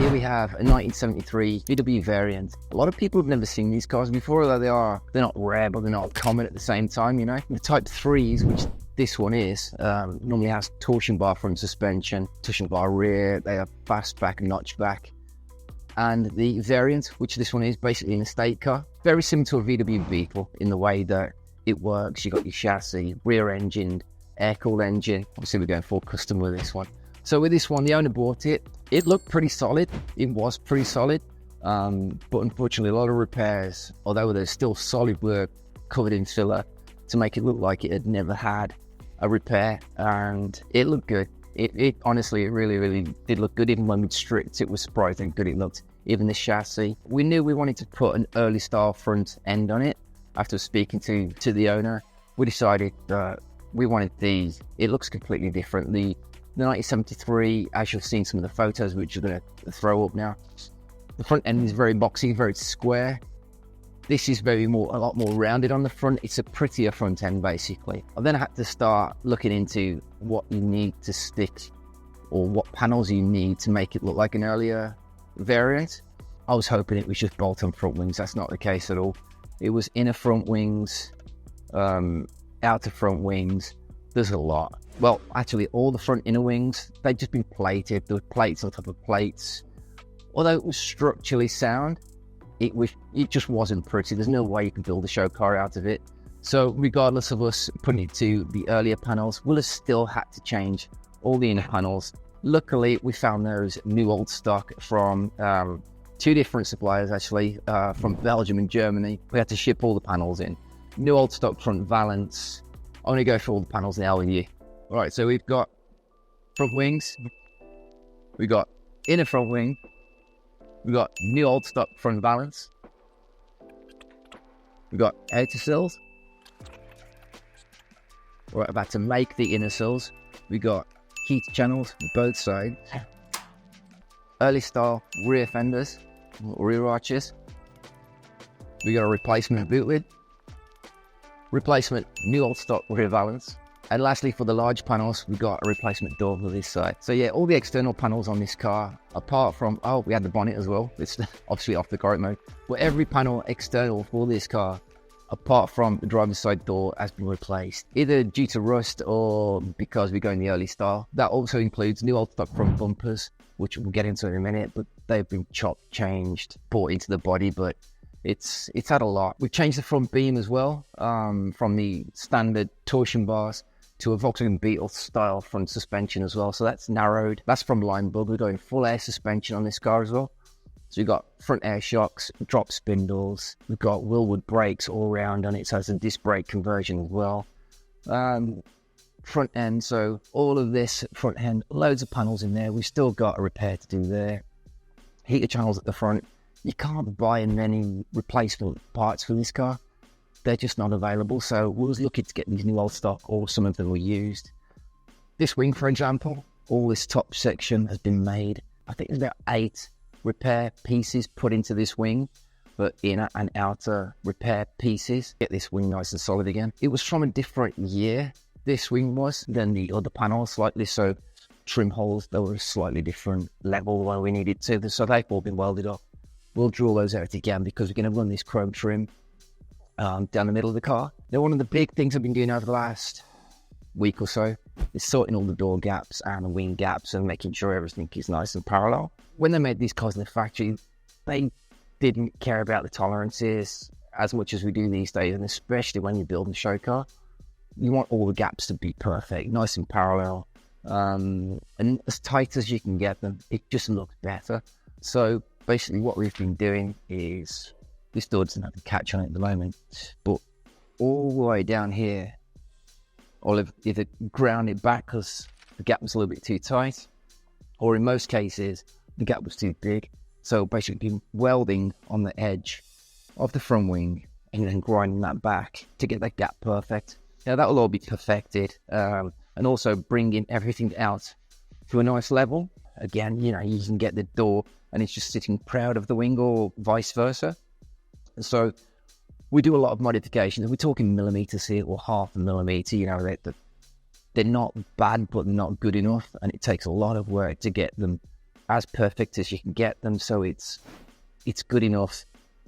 here we have a 1973 VW variant. A lot of people have never seen these cars before, although they're not rare, but they're not common at the same time, you know. The Type 3s, which this one is, normally has torsion bar front suspension, torsion bar rear, they have fastback and notchback. And the variant, which this one is, basically an estate car, very similar to a VW Beetle in the way that it works. You got your chassis, rear engine, air-cooled engine. Obviously we're going full custom with this one. So with this one, the owner bought it. It looked pretty solid. It was pretty solid. But unfortunately, a lot of repairs, although there's still solid work covered in filler to make it look like it had never had a repair. And it looked good. It honestly, it really did look good. Even when we stripped, it was surprising how good it looked. Even the chassis. We knew we wanted to put an early style front end on it. After speaking to the owner, we decided that we wanted these. It looks completely different. The 1973, as you've seen some of the photos, which you're going to throw up now, the front end is very boxy, very square. This is a lot more rounded on the front. It's a prettier front end, basically. I then had to start looking into what you need to stick, or what panels you need to make it look like an earlier variant. I was hoping it was just bolt-on front wings. That's not the case at all. It was inner front wings, outer front wings. There's a lot. Well, actually, all the front inner wings, they'd just been plated. There were plates on top of plates. Although it was structurally sound, it just wasn't pretty. There's no way you can build a show car out of it. So regardless of us putting it to the earlier panels, we'll have still had to change all the inner panels. Luckily, we found those new old stock from two different suppliers, actually, from Belgium and Germany. We had to ship all the panels in. New old stock front valance. I'm going to go through all the panels now with you. All right, so we've got front wings, we got inner front wing, we got new old stock front valance, we got outer sills. We're about to make the inner sills. We got heat channels on both sides, early style rear fenders, rear arches. We got a replacement boot lid, replacement new old stock rear valance. And lastly, for the large panels, we got a replacement door for this side. So yeah, all the external panels on this car, apart from, we had the bonnet as well. It's obviously off the current mode. But every panel external for this car, apart from the driver's side door, has been replaced. Either due to rust or because we go in the early style. That also includes new old stock front bumpers, which we'll get into in a minute, but they've been chopped, changed, bought into the body, but it's had a lot. We've changed the front beam as well, from the standard torsion bars to a Volkswagen Beetle style front suspension as well. So that's narrowed. That's from Linebug. We're going full air suspension on this car as well. So we've got front air shocks, drop spindles. We've got Willwood brakes all around on it. So it's a disc brake conversion as well. Front end. So all of this front end, loads of panels in there. We've still got a repair to do there. Heater channels at the front. You can't buy many replacement parts for this car. They're just not available, so we was looking to get these new old stock, or some of them were used. This wing, for example, all this top section has been made. I think there's about 8 repair pieces put into this wing, but inner and outer repair pieces. Get this wing nice and solid again. It was from a different year, this wing was, than the other panels slightly, so trim holes, they were a slightly different level where we needed to, so they've all been welded up. We'll drill those out again because we're going to run this chrome trim down the middle of the car. Now, one of the big things I've been doing over the last week or so is sorting all the door gaps and the wing gaps and making sure everything is nice and parallel. When they made these cars in the factory, they didn't care about the tolerances as much as we do these days, and especially when you build a show car, you want all the gaps to be perfect, nice and parallel, and as tight as you can get them. It just looks better. So basically what we've been doing is, this door doesn't have a catch on it at the moment, but all the way down here, I'll either ground it back because the gap was a little bit too tight, or in most cases, the gap was too big. So basically been welding on the edge of the front wing and then grinding that back to get that gap perfect. Now that will all be perfected, and also bringing everything out to a nice level. Again, you can get the door and it's just sitting proud of the wing, or vice versa. So we do a lot of modifications. We're talking millimeters here, or half a millimeter. They're not bad, but not good enough, and it takes a lot of work to get them as perfect as you can get them, so it's good enough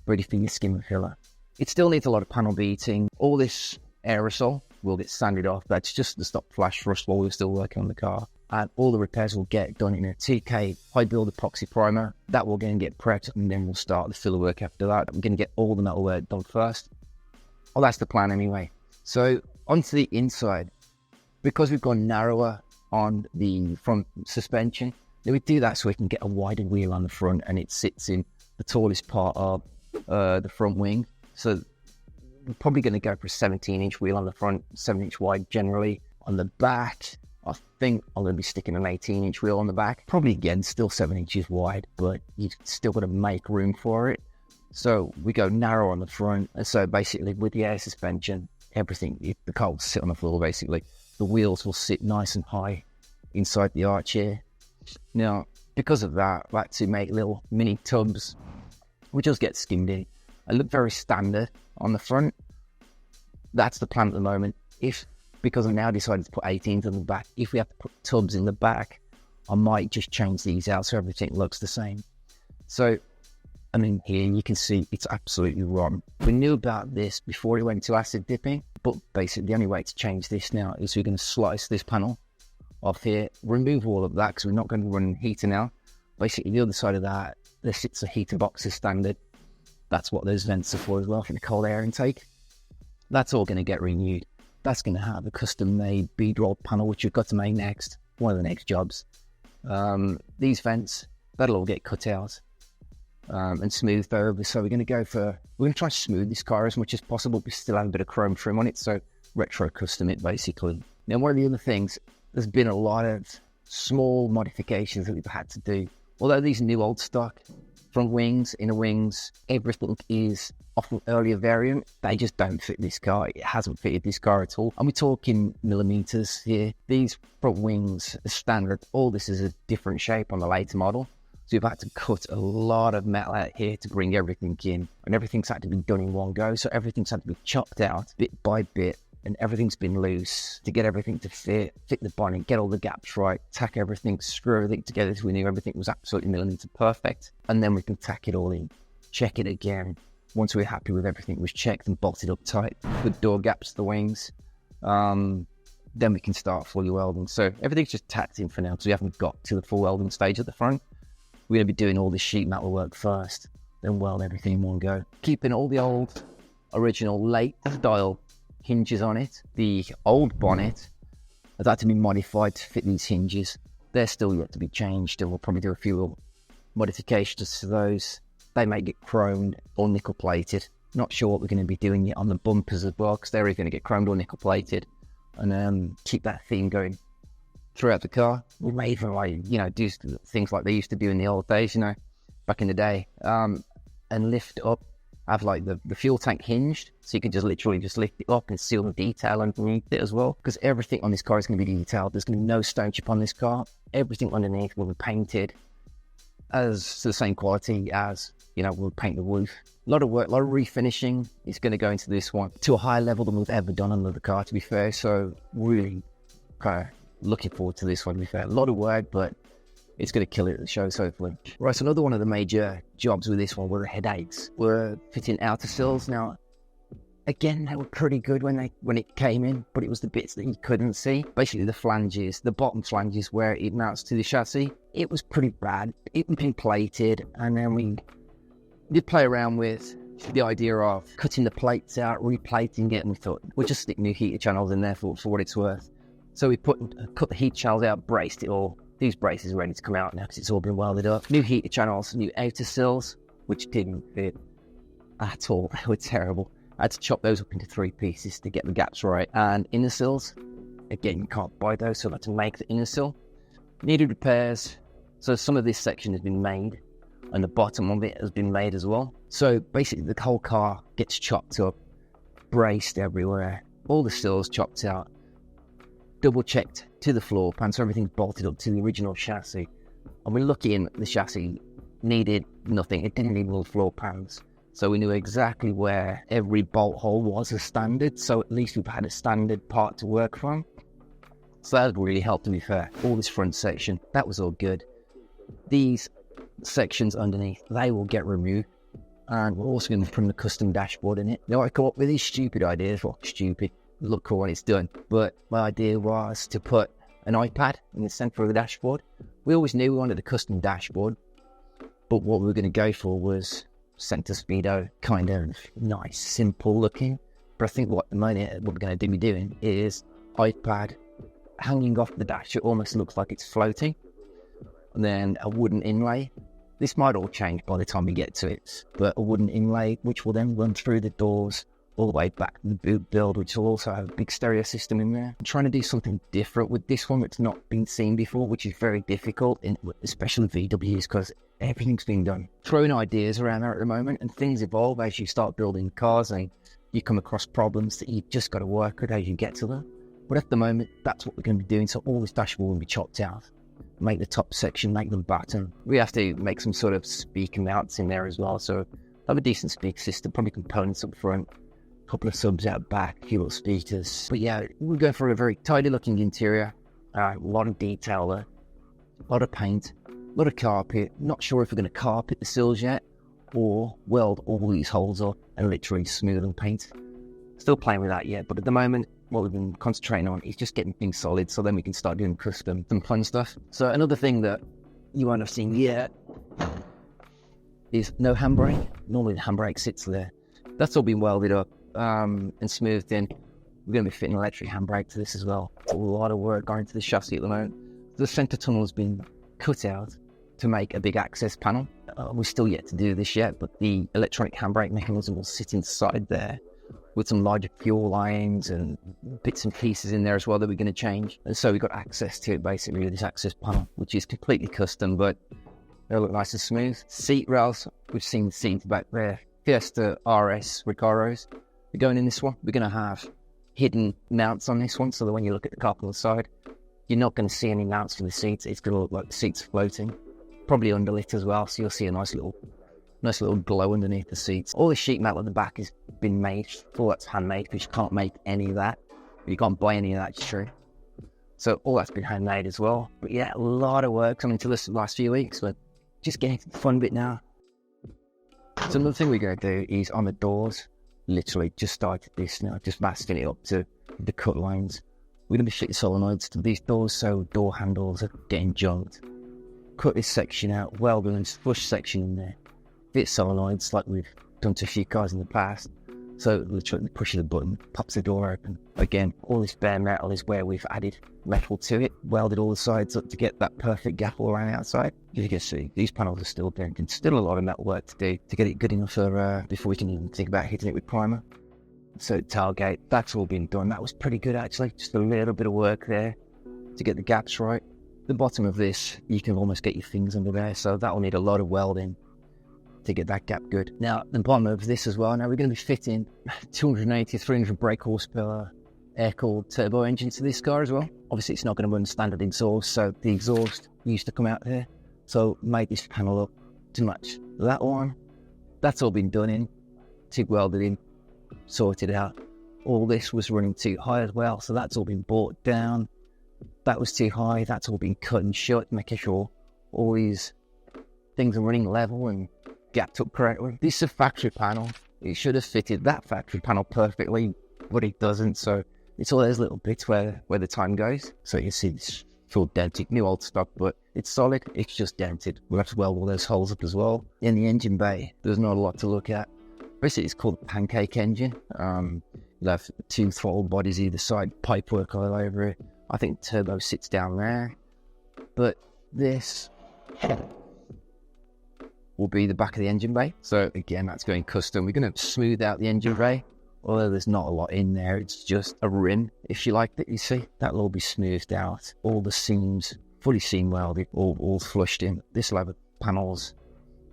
ready for your skim and filler. It still needs a lot of panel beating. All this aerosol will get sanded off. That's just to stop flash rust while we're still working on the car. And all the repairs will get done in a 2K high build epoxy primer. That will again get prepped, and then we'll start the filler work after that. We're going to get all the metal work done first. Well, that's the plan anyway. So onto the inside. Because we've gone narrower on the front suspension, then we do that so we can get a wider wheel on the front, and it sits in the tallest part of the front wing. So we're probably going to go for a 17-inch wheel on the front, 7-inch wide generally. On the back, I think I'm going to be sticking an 18-inch wheel on the back. Probably, again, still 7 inches wide, but you've still got to make room for it. So we go narrow on the front. And so basically with the air suspension, everything, the car will sit on the floor basically. The wheels will sit nice and high inside the arch here. Now, because of that, I like to make little mini tubs, which just get skimmed in. I look very standard on the front. That's the plan at the moment. Because I've now decided to put 18s on the back, if we have to put tubs in the back, I might just change these out so everything looks the same. So, I mean, here you can see it's absolutely wrong. We knew about this before we went to acid dipping, but basically the only way to change this now is we're going to slice this panel off here, remove all of that because we're not going to run heater now. Basically, the other side of that, there sits a heater box as standard. That's what those vents are for as well, for the cold air intake. That's all going to get renewed. That's going to have a custom-made bead roll panel, which we've got to make next, one of the next jobs. These vents, that'll all get cut out and smoothed over. So we're going to try to smooth this car as much as possible, but still have a bit of chrome trim on it, so retro custom it basically. Now, one of the other things, there's been a lot of small modifications that we've had to do. Although these new old stock front wings, inner wings, everything is off an earlier variant, they just don't fit this car. It hasn't fitted this car at all. And we're talking millimeters here. These front wings are standard. All this is a different shape on the later model. So we've had to cut a lot of metal out here to bring everything in. And everything's had to be done in one go. So everything's had to be chopped out bit by bit. And everything's been loose to get everything to fit the bonnet, get all the gaps right, tack everything, screw everything together so we knew everything was absolutely millimeter perfect. And then we can tack it all in, check it again. Once we're happy with everything was checked and bolted up tight, with door gaps to the wings, then we can start fully welding. So everything's just tacked in for now because we haven't got to the full welding stage at the front. We're going to be doing all this sheet metal work first, then weld everything in one go. Keeping all the old, original, late style hinges on it. The old bonnet has had to be modified to fit these hinges. They're still yet to be changed, and we'll probably do a few modifications to those. They may get chromed or nickel plated. Not sure what we're going to be doing yet on the bumpers as well, because they're either going to get chromed or nickel plated, and keep that theme going throughout the car. We may even do things like they used to do in the old days, back in the day, and lift up. Have the fuel tank hinged, so you can just literally just lift it up and seal the detail underneath it as well, because everything on this car is going to be detailed. There's going to be no stone chip on this car. Everything underneath will be painted as to the same quality as we'll paint the roof. A lot of work, a lot of refinishing is going to go into this one to a higher level than we've ever done on the car, to be fair. So really kind of looking forward to this one, to be fair. A lot of work, but it's going to kill it at the shows, hopefully. Right, so another one of the major jobs with this one were the headaches. We're fitting outer sills. Now, again, they were pretty good when it came in, but it was the bits that you couldn't see. Basically, the flanges, the bottom flanges where it mounts to the chassis, it was pretty bad. It had been plated, and then we did play around with the idea of cutting the plates out, replating it, and we thought, we'll just stick new heater channels in there for what it's worth. So we cut the heat channels out, braced it all. These braces are ready to come out now because it's all been welded up. New heater channels, new outer sills, which didn't fit at all. They were terrible. I had to chop those up into 3 pieces to get the gaps right. And inner sills, again, you can't buy those, so I had to make the inner sill. Needed repairs, so some of this section has been made, and the bottom of it has been made as well. So basically, the whole car gets chopped up, braced everywhere, all the sills chopped out, double checked to the floor pan, so everything's bolted up to the original chassis. And we're lucky in the chassis needed nothing. It didn't need all the floor pans. So we knew exactly where every bolt hole was as standard. So at least we've had a standard part to work from. So that really helped, to be fair. All this front section, that was all good. These sections underneath, they will get removed. And we're also going to put a custom dashboard in it. Now, I come up with these stupid ideas. Well, stupid. Look cool when it's done. But my idea was to put an iPad in the center of the dashboard. We always knew we wanted a custom dashboard. But what we were going to go for was center speedo, kind of nice, simple looking. But I think what we're going to be doing is iPad hanging off the dash. It almost looks like it's floating. And then a wooden inlay. This might all change by the time we get to it, but a wooden inlay which will then run through the doors all the way back to the boot build, which will also have a big stereo system in there. I'm trying to do something different with this one that's not been seen before, which is very difficult, especially VWs, because everything's been done. Throwing ideas around there at the moment, and things evolve as you start building cars, and you come across problems that you've just got to work with as you get to them. But at the moment, that's what we're going to be doing, so all this dashboard will be chopped out. Make the top section, make them bottom. We have to make some sort of speaker mounts in there as well, so have a decent speaker system, probably components up front, a couple of subs out back, a few little speakers. But yeah, we're going for a very tidy looking interior, a lot of detail there, a lot of paint, a lot of carpet. Not sure if we're going to carpet the sills yet or weld all these holes up and literally smooth and paint. Still playing with that yet, but at the moment what we've been concentrating on is just getting things solid, so then we can start doing custom and fun stuff. So another thing that you won't have seen yet is no handbrake. Normally the handbrake sits there. That's all been welded up and smoothed in. We're going to be fitting an electric handbrake to this as well. It's a lot of work going into the chassis at the moment. The centre tunnel has been cut out to make a big access panel. We're still yet to do this yet, but the electronic handbrake mechanism will sit inside there, with some larger fuel lines and bits and pieces in there as well that we're going to change. And so we've got access to it basically with this access panel, which is completely custom, but they'll look nice and smooth. Seat rails, we've seen the seats back there. Fiesta RS Recaros. We're going in this one. We're going to have hidden mounts on this one, so that when you look at the car on the side, you're not going to see any mounts for the seats. It's going to look like the seats floating. Probably underlit as well, so you'll see a nice little glow underneath the seats. All the sheet metal at the back has been made. All that's handmade, because you can't make any of that. You can't buy any of that, it's true. So all that's been handmade as well. But yeah, a lot of work coming to this last few weeks, but just getting to the fun bit now. So another thing we're going to do is on the doors, literally just started this now, just masking it up to the cut lines. We're going to be fitting solenoids to these doors, so door handles are getting junked. Cut this section out, weld a push section in there. Fit solenoids like we've done to a few cars in the past. So literally pushing the button, pops the door open. Again, all this bare metal is where we've added metal to it, welded all the sides up to get that perfect gap all around the outside. As you can see, these panels are still dented. Still a lot of metal work to do to get it good enough for before we can even think about hitting it with primer. So tailgate, that's all been done. That was pretty good actually. Just a little bit of work there to get the gaps right. The bottom of this, you can almost get your fingers under there, so that will need a lot of welding to get that gap good. Now, the bottom of this as well, now we're going to be fitting 280, 300 brake horsepower air-cooled turbo engine to this car as well. Obviously, it's not going to run standard exhaust, so the exhaust used to come out here. So made this panel up to match that one. That's all been done in, TIG welded in, sorted out. All this was running too high as well, so that's all been brought down. That was too high, that's all been cut and shut, making sure all these things are running level and gapped up correctly. This is a factory panel. It should have fitted that factory panel perfectly, but it doesn't, so it's all those little bits where the time goes. So you see it's full dented, new old stock, but it's solid, it's just dented. We'll have to weld all those holes up as well. In the engine bay, there's not a lot to look at. Basically, it's called a pancake engine. You'll have two throttle bodies either side, pipework all over it. I think the turbo sits down there. But this will be the back of the engine bay. So again, that's going custom. We're going to smooth out the engine bay, although there's not a lot in there. It's just a rim, if you like it, you see. That'll all be smoothed out. All the seams, fully seam welded, all flushed in. This will have the panels,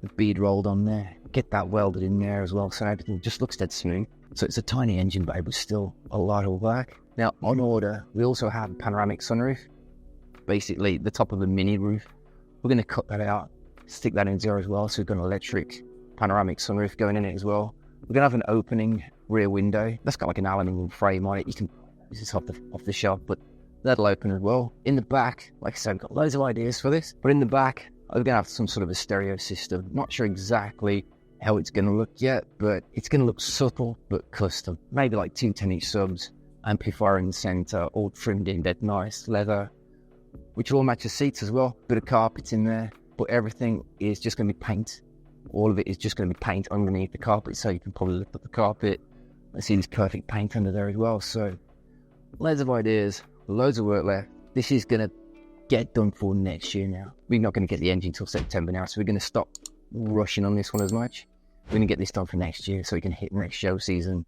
the bead rolled on there. Get that welded in there as well, so everything just looks dead smooth. So it's a tiny engine bay, but still a lot of work. Now, on order, we also have a panoramic sunroof. Basically, the top of a mini roof. We're going to cut that out, stick that in there as well. So we've got an electric panoramic sunroof going in it as well. We're going to have an opening rear window. That's got like an aluminium frame on it. You can, this is off the shelf, but that'll open as well. In the back, like I said, we've got loads of ideas for this. But in the back, I'm gonna have some sort of a stereo system. Not sure exactly how it's gonna look yet, but it's gonna look subtle but custom. Maybe like 2 10-inch subs, amplifier in the center, all trimmed in dead nice leather, which will all match the seats as well. Bit of carpets in there, but everything is just gonna be paint. All of it is just gonna be paint underneath the carpet, so you can probably lift up the carpet. I see this perfect paint under there as well. So loads of ideas, loads of work left. This is gonna get done for next year now. We're not gonna get the engine till September now, so we're gonna stop rushing on this one as much. We're gonna get this done for next year so we can hit next show season